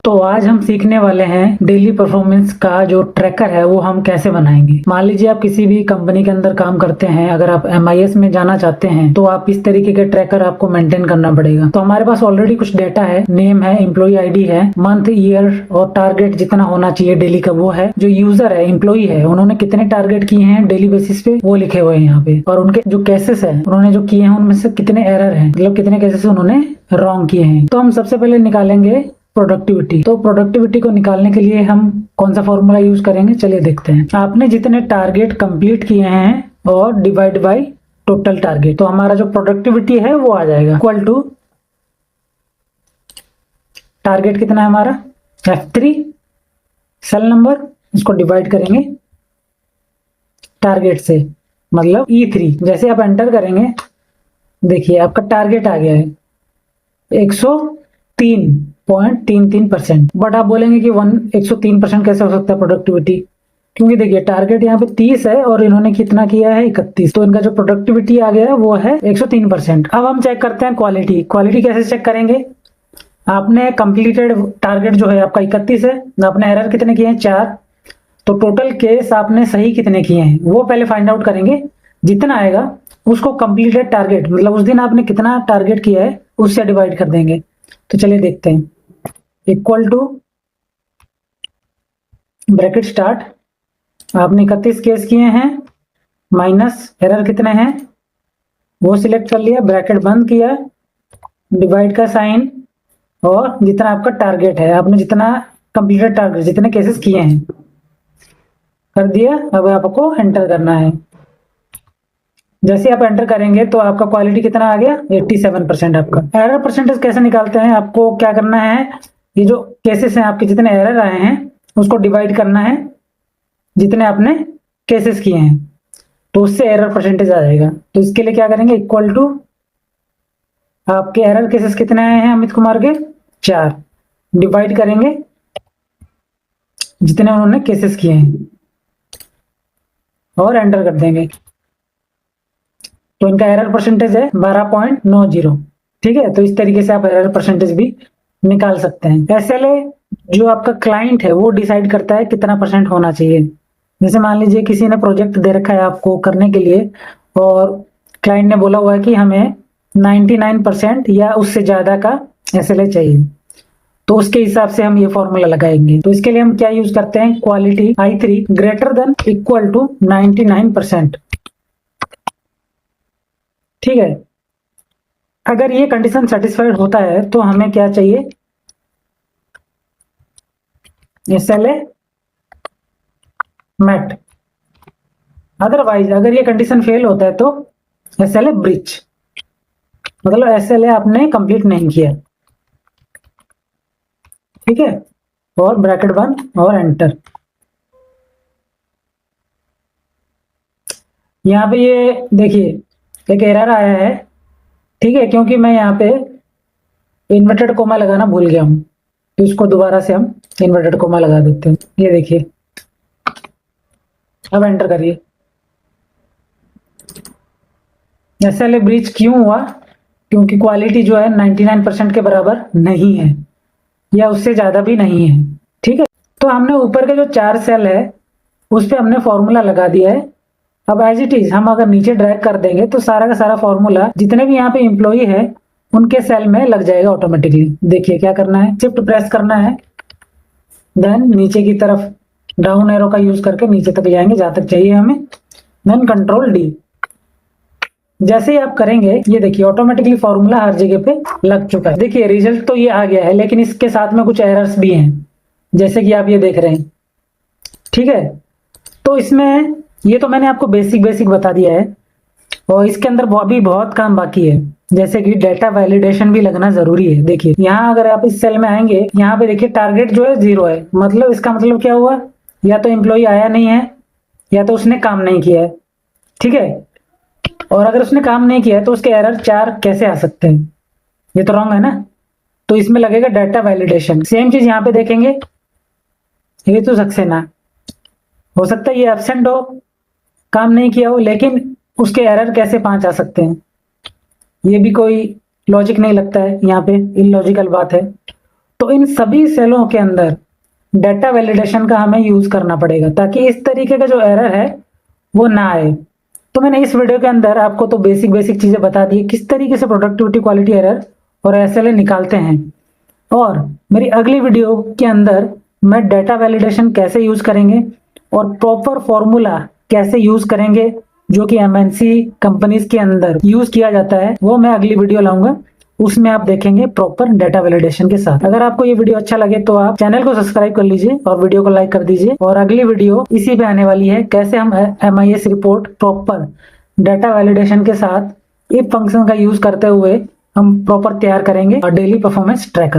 तो आज हम सीखने वाले हैं डेली परफॉर्मेंस का जो ट्रैकर है वो हम कैसे बनाएंगे। मान लीजिए आप किसी भी कंपनी के अंदर काम करते हैं, अगर आप MIS में जाना चाहते हैं तो आप इस तरीके के ट्रैकर आपको मेंटेन करना पड़ेगा। तो हमारे पास ऑलरेडी कुछ डेटा है, नेम है, एम्प्लॉय ID है, मंथ, ईयर और टारगेट जितना होना चाहिए डेली का वो है। जो यूजर है, एम्प्लॉय है, उन्होंने कितने टारगेट किए हैं डेली बेसिस पे वो लिखे हुए हैं यहाँ पे, और उनके जो केसेस है उन्होंने जो किए हैं उनमें से कितने एरर है, मतलब कितने केसेस उन्होंने रॉन्ग किए हैं। तो हम सबसे पहले निकालेंगे प्रोडक्टिविटी। तो प्रोडक्टिविटी को निकालने के लिए हम कौन सा फॉर्मूला यूज करेंगे, चलिए देखते हैं। आपने जितने टारगेट कंप्लीट किए हैं और डिवाइड बाय टोटल टारगेट, तो हमारा जो प्रोडक्टिविटी है वो आ जाएगा इक्वल टू टारगेट कितना है हमारा F3 सेल नंबर, इसको डिवाइड करेंगे टारगेट से, मतलब E3। जैसे आप एंटर करेंगे देखिए आपका टारगेट आ गया है 103.33%। बट आप बोलेंगे कि 103% कैसे हो सकता है प्रोडक्टिविटी, क्योंकि देखिए टारगेट यहाँ पे 30 है और इन्होंने कितना किया है 31, तो इनका जो प्रोडक्टिविटी आ गया है वो है 103%। अब हम चेक करते हैं क्वालिटी। क्वालिटी कैसे चेक करेंगे, आपने कंप्लीटेड टारगेट जो है आपका 31 है, आपने एरर कितने किए हैं 4, तो टोटल केस आपने सही कितने किए हैं वो पहले फाइंड आउट करेंगे। जितना आएगा उसको कंप्लीटेड टारगेट, मतलब उस दिन आपने कितना टारगेट किया है उससे डिवाइड कर देंगे। तो चलिए देखते हैं, इक्वल टू ब्रैकेट स्टार्ट, आपने 31 केस किए हैं, माइनस एरर कितने हैं वो सिलेक्ट कर लिया, ब्रैकेट बंद किया, डिवाइड का साइन, और जितना आपका टारगेट है, आपने जितना कंप्लीटेड टारगेट जितने केसेस किए हैं कर दिया। अब आपको एंटर करना है। जैसे आप एंटर करेंगे तो आपका क्वालिटी कितना आ गया 87%। आपका एरर परसेंटेज कैसे निकालते हैं, आपको क्या करना है, ये जो केसेस हैं आपके जितने एरर आए हैं उसको डिवाइड करना है जितने आपने केसेस किए हैं, तो उससे एरर परसेंटेज आ जाएगा। तो इसके लिए क्या करेंगे, इक्वल टू आपके एरर केसेस कितने आए हैं अमित कुमार के 4, डिवाइड करेंगे जितने उन्होंने केसेस किए हैं और एंटर कर देंगे। तो इनका एरर परसेंटेज है 12.90। ठीक है, तो इस तरीके से आप एरर परसेंटेज भी निकाल सकते हैं। SLA जो आपका क्लाइंट है वो डिसाइड करता है कितना परसेंट होना चाहिए। जैसे मान लीजिए किसी ने प्रोजेक्ट दे रखा है आपको करने के लिए और क्लाइंट ने बोला हुआ है कि हमें 99% या उससे ज्यादा का SLA चाहिए, तो उसके हिसाब से हम ये फॉर्मूला लगाएंगे। तो इसके लिए हम क्या यूज करते हैं, quality I3 greater than equal to 99%। ठीक है, अगर ये कंडीशन सेटिस्फाइड होता है तो हमें क्या चाहिए, SLA मेट। अदरवाइज अगर ये कंडीशन फेल होता है तो SLA ब्रीच, मतलब SLA आपने कंप्लीट नहीं किया। ठीक है, और ब्रैकेट बंद और एंटर। यहाँ पे ये देखिए एक एरर आया है, ठीक है, क्योंकि मैं यहाँ पे इन्वर्टेड कोमा लगाना भूल गया हूँ, तो इसको दोबारा से हम इन्वर्टेड कोमा लगा देते हैं। ये देखिए, अब एंटर करिए। SLA ब्रीच क्यों हुआ, क्योंकि क्वालिटी जो है 99% के बराबर नहीं है या उससे ज्यादा भी नहीं है। ठीक है, तो हमने ऊपर के जो 4 सेल है उस पर हमने फॉर्मूला लगा दिया है। अब एज इट इज हम अगर नीचे ड्रैग कर देंगे तो सारा का सारा फॉर्मूला जितने भी यहाँ पे एम्प्लॉई है उनके सेल में लग जाएगा ऑटोमेटिकली। देखिए क्या करना है, शिफ्ट प्रेस करना है, देन नीचे की तरफ डाउन एरो का यूज करके नीचे तक जाएंगे जहां तक चाहिए हमें, देन कंट्रोल D। जैसे ही आप करेंगे ये देखिए ऑटोमेटिकली फॉर्मूला हर जगह पे लग चुका है। देखिए रिजल्ट तो ये आ गया है, लेकिन इसके साथ में कुछ एरर्स भी हैं जैसे कि आप ये देख रहे हैं। ठीक है, तो इसमें ये तो मैंने आपको बेसिक बता दिया है, और इसके अंदर अभी बहुत काम बाकी है, जैसे कि डेटा वैलिडेशन भी लगना जरूरी है। देखिए यहाँ अगर आप इस सेल में आएंगे, यहाँ पे देखिए टारगेट जो है 0 है, मतलब इसका मतलब क्या हुआ, या तो एम्प्लॉय आया नहीं है या तो उसने काम नहीं किया है। ठीक है, और अगर उसने काम नहीं किया है तो उसके एरर 4 कैसे आ सकते हैं, ये तो रॉन्ग है ना। तो इसमें लगेगा डेटा वैलिडेशन। सेम चीज यहाँ पे देखेंगे, ये तो सक्सेना हो सकता है ये एब्सेंट हो, काम नहीं किया हो, लेकिन उसके एरर कैसे 5 आ सकते हैं, ये भी कोई लॉजिक नहीं लगता है, यहाँ पे इलॉजिकल बात है। तो इन सभी सेलों के अंदर डाटा वैलिडेशन का हमें यूज करना पड़ेगा ताकि इस तरीके का जो एरर है वो ना आए। तो मैंने इस वीडियो के अंदर आपको तो बेसिक बेसिक चीजें बता दी किस तरीके से प्रोडक्टिविटी क्वालिटी एरर और एसएलए निकालते हैं, और मेरी अगली वीडियो के अंदर मैं डाटा वैलिडेशन कैसे यूज करेंगे और प्रॉपर फॉर्मूला कैसे यूज करेंगे जो कि एमएनसी कंपनीज के अंदर यूज किया जाता है, वो मैं अगली वीडियो लाऊंगा। उसमें आप देखेंगे प्रॉपर डाटा वैलिडेशन के साथ। अगर आपको ये वीडियो अच्छा लगे तो आप चैनल को सब्सक्राइब कर लीजिए और वीडियो को लाइक कर दीजिए। और अगली वीडियो इसी पे आने वाली है, कैसे हम MIS report proper data validation के साथ इफ फंक्शन का यूज करते हुए हम प्रॉपर तैयार करेंगे और डेली परफॉर्मेंस ट्रैकर।